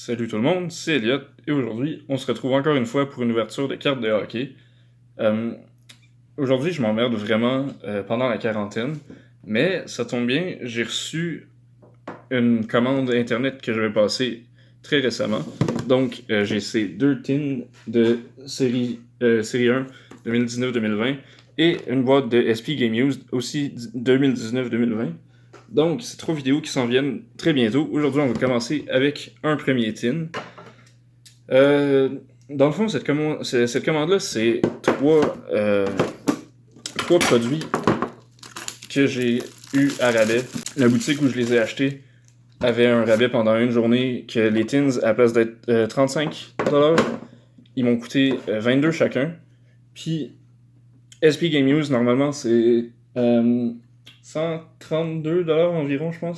Salut tout le monde, c'est Elliot et aujourd'hui on se retrouve encore une fois pour une ouverture de cartes de hockey. Euh, Aujourd'hui je m'emmerde vraiment pendant la quarantaine, mais ça tombe bien, j'ai reçu une commande internet que j'avais passée très récemment. Donc j'ai ces deux tins de série 1 2019-2020 et une boîte de SP Game Used aussi 2019-2020. Donc, c'est trois vidéos qui s'en viennent très bientôt. Aujourd'hui, on va commencer avec un premier tin. Euh, dans le fond, cette commande-là, c'est trois produits que j'ai eu à rabais. La boutique où je les ai achetés avait un rabais pendant une journée que les tins, à la place d'être 35$, ils m'ont coûté 22 chacun. Puis, SP Game News, normalement, c'est 132$ environ, je pense.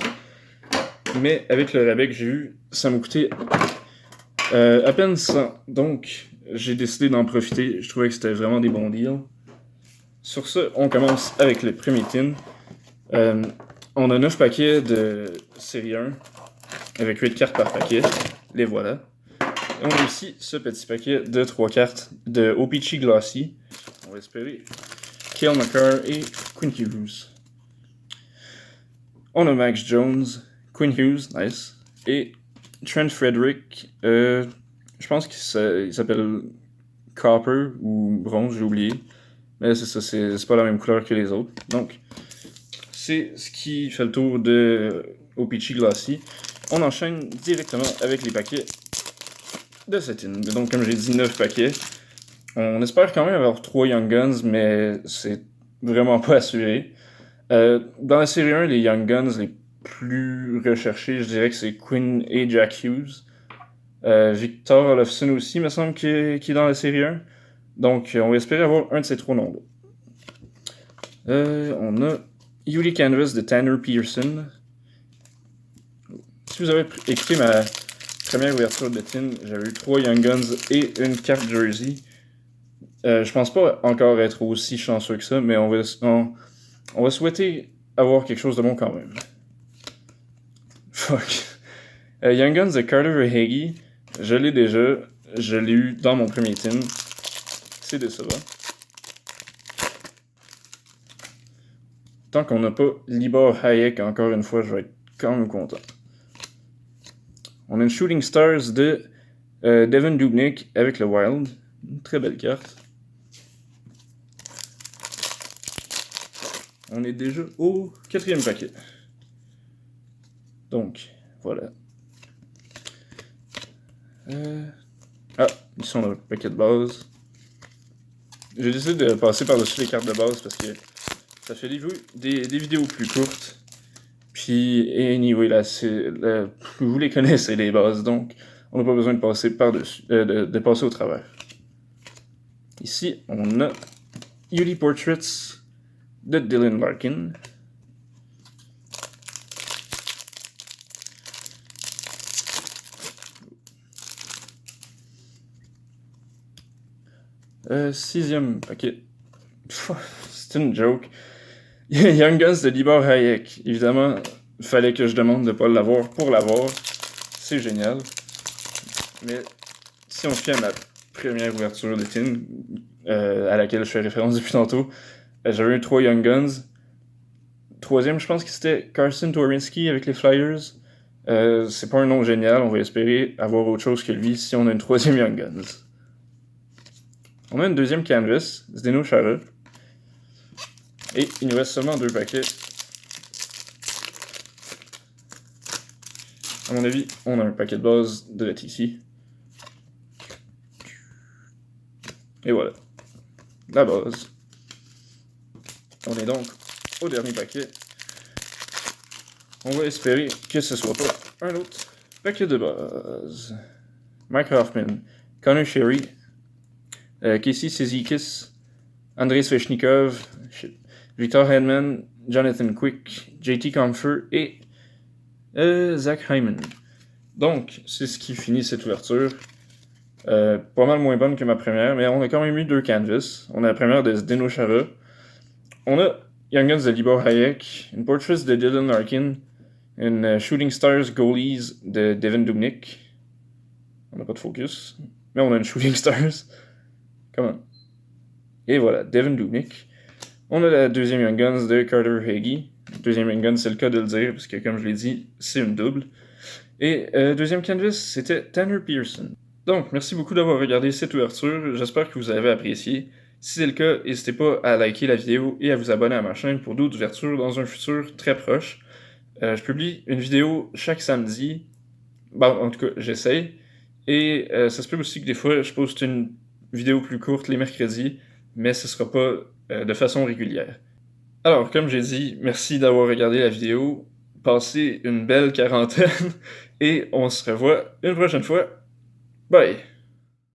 Mais avec le rabais que j'ai eu, ça m'a coûté à peine 100. Donc, j'ai décidé d'en profiter. Je trouvais que c'était vraiment des bons deals. Sur ce, on commence avec le premier tin. On a 9 paquets de série 1 avec 8 cartes par paquet. Les voilà. Et on a aussi ce petit paquet de 3 cartes de O-Pee-Chee Glossy. On va espérer Cale Makar et Quinn Hughes. On a Max Jones, Quinn Hughes, nice, et Trent Frederick, je pense qu'il s'appelle Copper ou Bronze, j'ai oublié. Mais c'est ça, c'est pas la même couleur que les autres. Donc, c'est ce qui fait le tour de O-Pee-Chee Glossy. On enchaîne directement avec les paquets de cette in. Donc, comme j'ai dit, 9 paquets. On espère quand même avoir 3 Young Guns, mais c'est vraiment pas assuré. Dans la série 1, les Young Guns les plus recherchés, je dirais que c'est Quinn et Jack Hughes. Victor Olofsson aussi, me semble, qui est dans la série 1. Donc, on va espérer avoir un de ces trois noms-là. On a Yuli Canvas de Tanner Pearson. Si vous avez écouté ma première ouverture de tin, j'avais eu 3 Young Guns et une carte jersey. Je pense pas encore être aussi chanceux que ça, mais on va souhaiter avoir quelque chose de bon quand même. Fuck. Young Guns de Carter Verhaeghe, je l'ai déjà. Je l'ai eu dans mon premier tin. C'est décevant. Tant qu'on n'a pas Libor Hayek, encore une fois, je vais être quand même content. On a une Shooting Stars de Devin Dubnyk avec le Wild. Une très belle carte. On est déjà au 4e paquet. Donc, voilà. Ici on a un paquet de base. J'ai décidé de passer par-dessus les cartes de base parce que ça fait des vidéos plus courtes. Puis, anyway, vous les connaissez, les bases, donc on n'a pas besoin de passer par-dessus, de passer au travers. Ici, on a Yuli Portraits de Dylan Larkin. Sixième paquet. C'est une joke. Young Guns de Libor Hayek. Évidemment, il fallait que je demande de ne pas l'avoir pour l'avoir. C'est génial. Mais si on se fie à ma première ouverture de tin, à laquelle je fais référence depuis tantôt, j'avais eu 3 Young Guns. Troisième, je pense que c'était Carson Twarynski avec les Flyers. C'est pas un nom génial, on va espérer avoir autre chose que lui si on a une troisième Young Guns. On a une deuxième canvas, Zdeno Chara. Et il nous reste seulement 2 paquets. À mon avis, on a un paquet de base de ici. Et voilà. La base. On est donc au dernier paquet. On va espérer que ce soit pas un autre paquet de base. Mike Hoffman, Connor Sherry, Casey Cizikas, Andrei Svechnikov, Victor Hedman, Jonathan Quick, JT Comfort et Zach Hyman. Donc, c'est ce qui finit cette ouverture. Pas mal moins bonne que ma première, mais on a quand même eu 2 canvas. On a la première de Zdeno Chara. On a Young Guns de Libor Hayek, une Portraits de Dylan Larkin, une Shooting Stars Goalies de Devin Dubnyk, On n'a pas de focus. Mais on a une Shooting Stars. Comment? Et voilà, Devin Dubnyk. On a la deuxième Young Guns de Carter Hagee. Deuxième Young Guns, c'est le cas de le dire, parce que comme je l'ai dit, c'est une double. Et deuxième canvas, c'était Tanner Pearson. Donc, merci beaucoup d'avoir regardé cette ouverture. J'espère que vous avez apprécié. Si c'est le cas, n'hésitez pas à liker la vidéo et à vous abonner à ma chaîne pour d'autres ouvertures dans un futur très proche. Je publie une vidéo chaque samedi. Bon, en tout cas, j'essaye. Et ça se peut aussi que des fois, je poste une vidéo plus courte les mercredis, mais ce sera pas de façon régulière. Alors, comme j'ai dit, merci d'avoir regardé la vidéo. Passez une belle quarantaine et on se revoit une prochaine fois. Bye!